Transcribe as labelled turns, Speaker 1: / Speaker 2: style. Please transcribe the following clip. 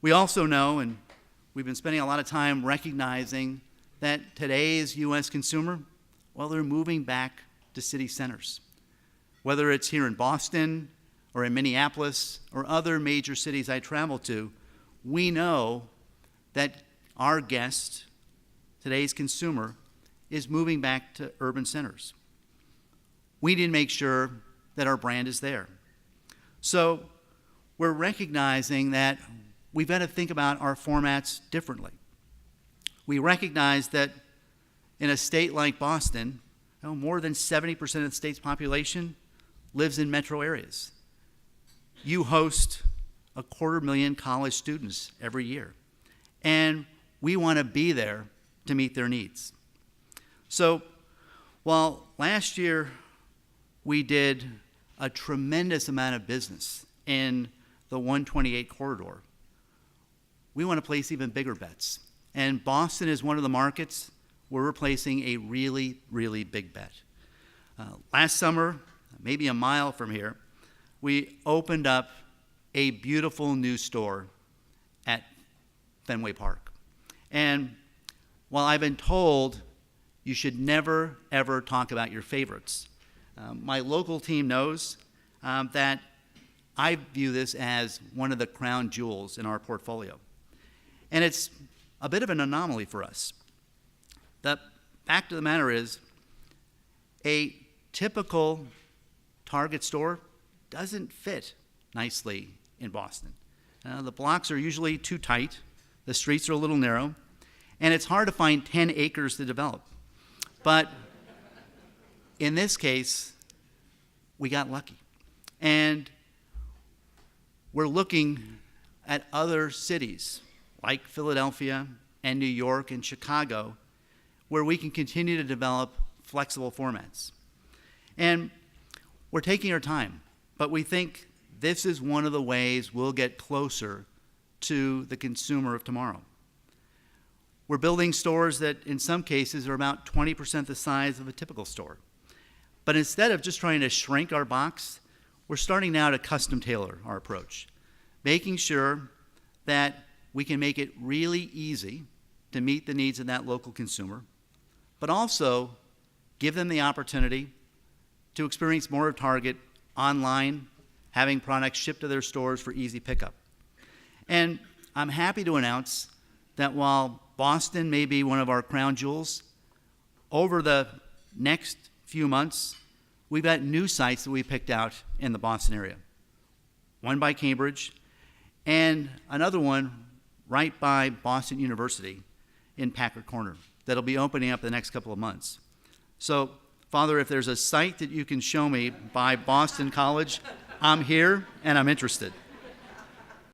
Speaker 1: We also know, and we've been spending a lot of time recognizing, that today's U.S. consumer, well, they're moving back to city centers. Whether it's here in Boston or in Minneapolis or other major cities I travel to, we know that our guest, today's consumer, is moving back to urban centers. We need to make sure that our brand is there. So we're recognizing that we've got to think about our formats differently. We recognize that in a state like Boston, more than 70% of the state's population lives in metro areas. You host 250,000 college students every year, and we want to be there to meet their needs. So while last year we did a tremendous amount of business in the 128 corridor, we want to place even bigger bets. And Boston is one of the markets where we're placing a really, really big bet. Last summer, maybe a mile from here, we opened up a beautiful new store at Fenway Park. And while I've been told you should never, ever talk about your favorites, my local team knows that I view this as one of the crown jewels in our portfolio. And it's a bit of an anomaly for us. The fact of the matter is, a typical Target store doesn't fit nicely in Boston. The blocks are usually too tight, the streets are a little narrow, and it's hard to find 10 acres to develop. But in this case, we got lucky. And we're looking at other cities like Philadelphia and New York and Chicago, where we can continue to develop flexible formats. And we're taking our time, but we think this is one of the ways we'll get closer to the consumer of tomorrow. We're building stores that in some cases are about 20% the size of a typical store. But instead of just trying to shrink our box, we're starting now to custom tailor our approach, making sure that we can make it really easy to meet the needs of that local consumer, but also give them the opportunity to experience more of Target online, having products shipped to their stores for easy pickup. And I'm happy to announce that while Boston may be one of our crown jewels, over the next few months, we've got new sites that we picked out in the Boston area. One by Cambridge, and another one right by Boston University in Packard Corner that'll be opening up the next couple of months. So, Father, if there's a site that you can show me by Boston College, I'm here and I'm interested.